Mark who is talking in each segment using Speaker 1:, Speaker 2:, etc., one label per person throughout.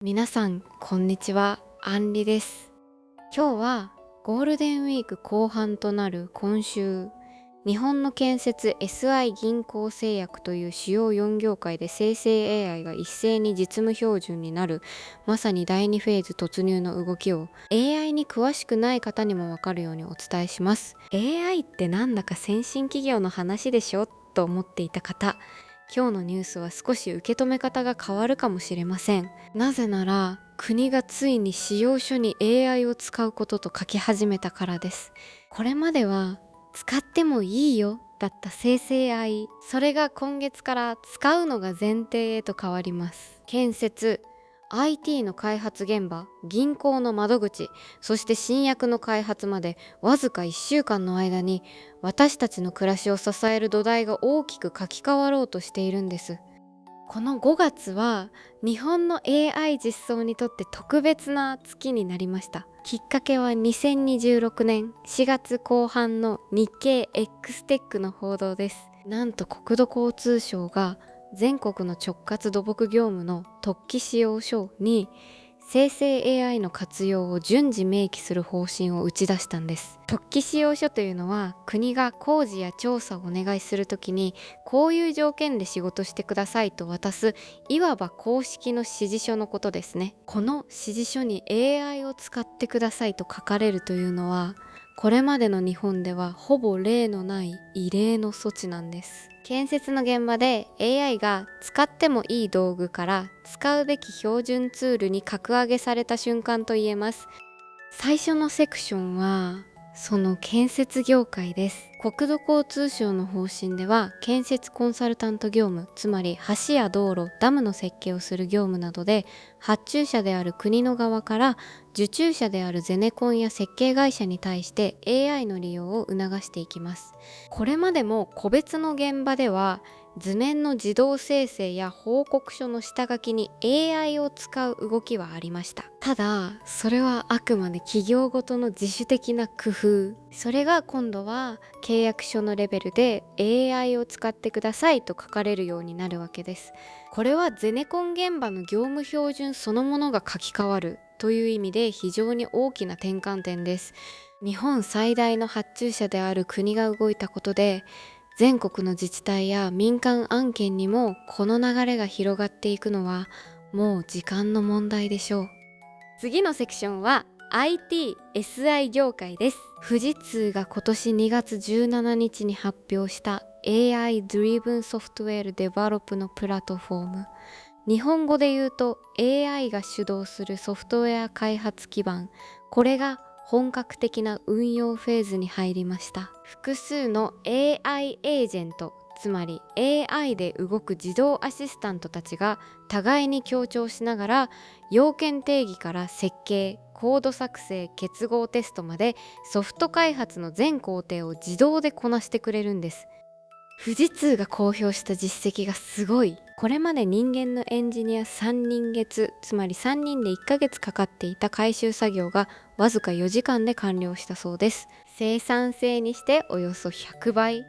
Speaker 1: 皆さんこんにちは、アンリです。今日はゴールデンウィーク後半となる今週、日本の建設 SI 銀行製薬という主要4業界で生成 AI が一斉に実務標準になる、まさに第2フェーズ突入の動きを AI に詳しくない方にもわかるようにお伝えします。 AI ってなんだか先進企業の話でしょと思っていた方、今日のニュースは少し受け止め方が変わるかもしれません。なぜなら国がついに仕様書に AI を使うことと書き始めたからです。これまでは使ってもいいよだった生成 AI、それが今月から使うのが前提へと変わります。建設、IT の開発現場、銀行の窓口、そして新薬の開発までわずか1週間の間に私たちの暮らしを支える土台が大きく書き換わろうとしているんです。この5月は日本の AI 実装にとって特別な月になりました。きっかけは2026年4月後半の日経 X テックの報道です。なんと国土交通省が全国の直轄土木業務の特記使用書に生成 AI の活用を順次明記する方針を打ち出したんです。特記使用書というのは国が工事や調査をお願いするときにこういう条件で仕事してくださいと渡す、いわば公式の指示書のことですね。この指示書に AI を使ってくださいと書かれるというのはこれまでの日本ではほぼ例のない異例の措置なんです。建設の現場で AI が使ってもいい道具から使うべき標準ツールに格上げされた瞬間と言えます。最初のセクションはその建設業界です。国土交通省の方針では建設コンサルタント業務、つまり橋や道路、ダムの設計をする業務などで発注者である国の側から受注者であるゼネコンや設計会社に対して AI の利用を促していきます。これまでも個別の現場では図面の自動生成や報告書の下書きに AI を使う動きはありました。ただそれはあくまで企業ごとの自主的な工夫、それが今度は契約書のレベルで AI を使ってくださいと書かれるようになるわけです。これはゼネコン現場の業務標準そのものが書き換わるという意味で非常に大きな転換点です。日本最大の発注者である国が動いたことで全国の自治体や民間案件にもこの流れが広がっていくのはもう時間の問題でしょう。次のセクションは IT、SI 業界です。富士通が今年2月17日に発表した AI Driven Software Develop のプラットフォーム。日本語で言うと AI が主導するソフトウェア開発基盤、これが本格的な運用フェーズに入りました。複数の AI エージェント、つまり AI で動く自動アシスタントたちが互いに協調しながら要件定義から設計、コード作成、結合テストまでソフト開発の全工程を自動でこなしてくれるんです。富士通が公表した実績がすごい。これまで人間のエンジニア3人月、つまり3人で1ヶ月かかっていた回収作業がわずか4時間で完了したそうです。生産性にしておよそ100倍。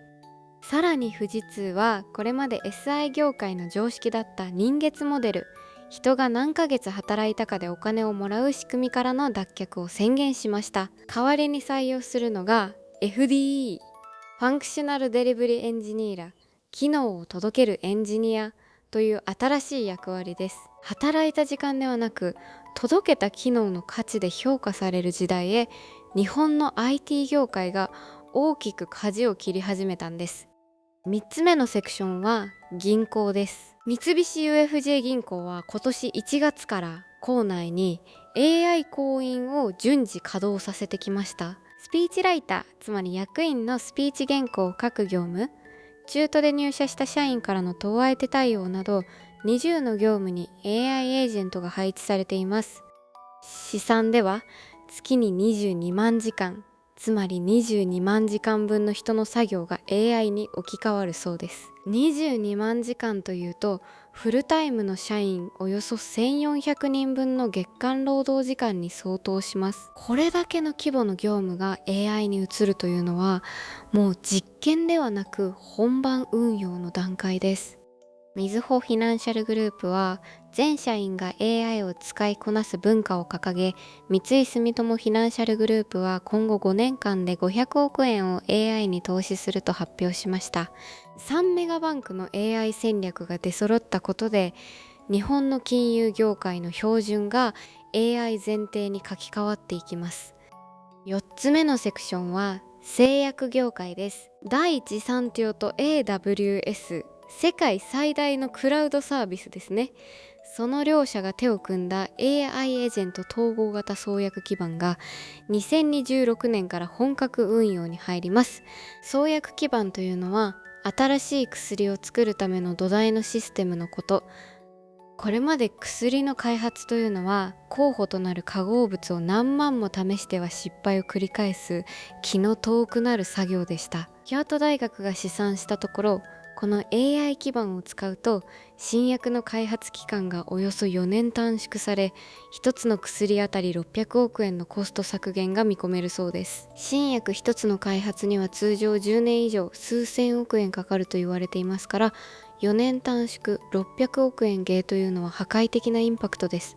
Speaker 1: さらに富士通はこれまで SI 業界の常識だった人月モデル、人が何ヶ月働いたかでお金をもらう仕組みからの脱却を宣言しました。代わりに採用するのが FDE、ファンクショナルデリバリーエンジニアら、機能を届けるエンジニアという新しい役割です。働いた時間ではなく届けた機能の価値で評価される時代へ、日本の IT 業界が大きく舵を切り始めたんです。3つ目のセクションは銀行です。三菱 UFJ 銀行は今年1月から行内に AI 行員を順次稼働させてきました。スピーチライター、つまり役員のスピーチ原稿を書く業務、中途で入社した社員からの問い相手対応など20の業務に AI エージェントが配置されています。試算では月に22万時間、つまり22万時間分の人の作業が AI に置き換わるそうです。22万時間というとフルタイムの社員およそ1400人分の月間労働時間に相当します。これだけの規模の業務が AI に移るというのはもう実験ではなく本番運用の段階です。みずほフィナンシャルグループは全社員が AI を使いこなす文化を掲げ、三井住友フィナンシャルグループは今後5年間で500億円を AI に投資すると発表しました。3メガバンクの AI 戦略が出揃ったことで、日本の金融業界の標準が AI 前提に書き換わっていきます。4つ目のセクションは製薬業界です。第一三共と AWS、世界最大のクラウドサービスですね。その両社が手を組んだ AI エージェント統合型創薬基盤が2026年から本格運用に入ります。創薬基盤というのは新しい薬を作るための土台のシステムのこと。これまで薬の開発というのは候補となる化合物を何万も試しては失敗を繰り返す気の遠くなる作業でした。京都大学が試算したところ、この AI 基盤を使うと新薬の開発期間がおよそ4年短縮され、一つの薬あたり600億円のコスト削減が見込めるそうです。新薬一つの開発には通常10年以上数千億円かかると言われていますから、4年短縮600億円ゲーというのは破壊的なインパクトです。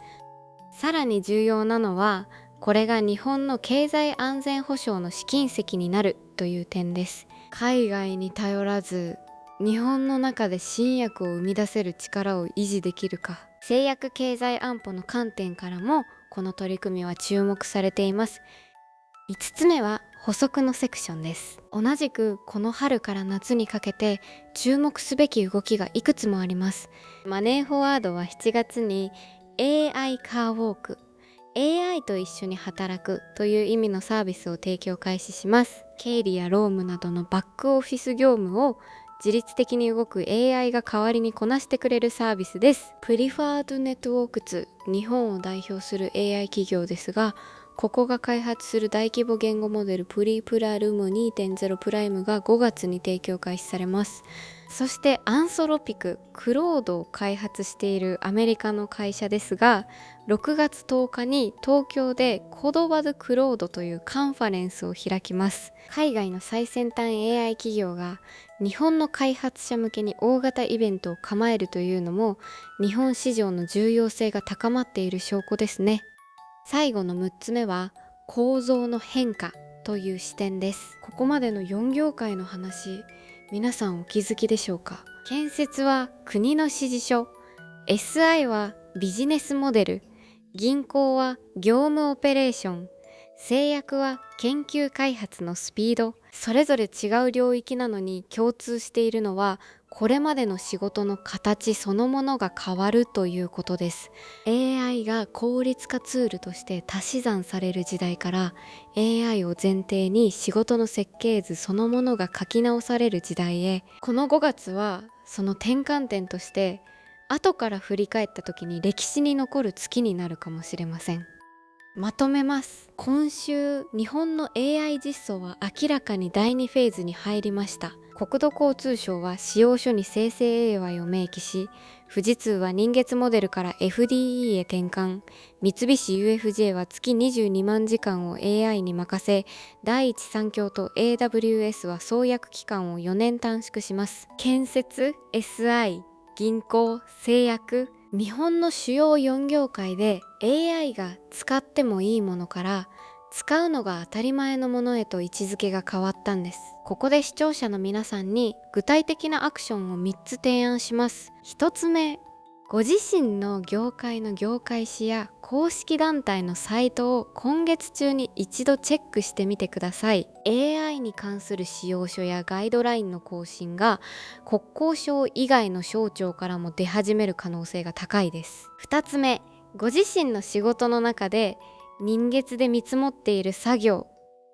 Speaker 1: さらに重要なのは、これが日本の経済安全保障の試金石になるという点です。海外に頼らず、日本の中で新薬を生み出せる力を維持できるか。製薬経済安保の観点からも、この取り組みは注目されています。5つ目は補足のセクションです。同じくこの春から夏にかけて注目すべき動きがいくつもあります。マネーフォワードは7月に AI カーウォーク、 AI と一緒に働くという意味のサービスを提供開始します。経理や労務などのバックオフィス業務を自律的に動く AI が代わりにこなしてくれるサービスです。プリファードネットワークス、日本を代表する AI 企業ですが、ここが開発する大規模言語モデルプリプラルム 2.0 プライムが5月に提供開始されます。そしてアンソロピク、クロードを開発しているアメリカの会社ですが、6月10日に東京でコドバドクロードというカンファレンスを開きます。海外の最先端 AI 企業が日本の開発者向けに大型イベントを構えるというのも、日本市場の重要性が高まっている証拠ですね。最後の6つ目は構造の変化という視点です。ここまでの4業界の話、皆さんお気づきでしょうか。建設は国の指示書、 SI はビジネスモデル、銀行は業務オペレーション、製薬は研究開発のスピード。それぞれ違う領域なのに共通しているのは、これまでの仕事の形そのものが変わるということです。 AI が効率化ツールとして足し算される時代から、 AI を前提に仕事の設計図そのものが書き直される時代へ。この5月はその転換点として、後から振り返った時に歴史に残る月になるかもしれません。まとめます。今週、日本の AI 実装は明らかに第2フェーズに入りました。国土交通省は仕様書に生成 AI を明記し、富士通は人月モデルから FDE へ転換、三菱 UFJ は月22万時間を AI に任せ、第一三共と AWS は創薬期間を4年短縮します。建設、SI、銀行、製薬、日本の主要4業界で AI が使ってもいいものから使うのが当たり前のものへと位置づけが変わったんです。ここで視聴者の皆さんに具体的なアクションを3つ提案します。1つ目、ご自身の業界の業界誌や公式団体のサイトを今月中に一度チェックしてみてください。 AI に関する仕様書やガイドラインの更新が国交省以外の省庁からも出始める可能性が高いです。2つ目、ご自身の仕事の中で人月で見積もっている作業、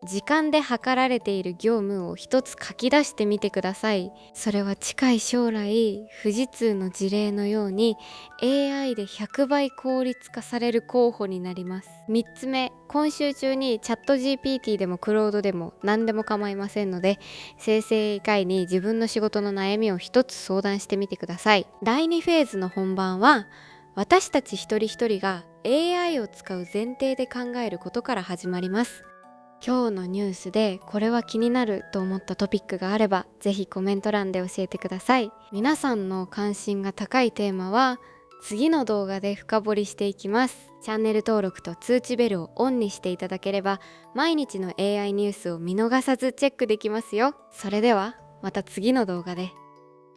Speaker 1: 時間で測られている業務を一つ書き出してみてください。それは近い将来、富士通の事例のように AI で100倍効率化される候補になります。3つ目、今週中にチャット GPT でもクロードでも何でも構いませんので、生成 AI に自分の仕事の悩みを一つ相談してみてください。第2フェーズの本番は、私たち一人一人が AI を使う前提で考えることから始まります。今日のニュースでこれは気になると思ったトピックがあれば、ぜひコメント欄で教えてください。皆さんの関心が高いテーマは次の動画で深掘りしていきます。チャンネル登録と通知ベルをオンにしていただければ、毎日の AI ニュースを見逃さずチェックできますよ。それではまた次の動画で。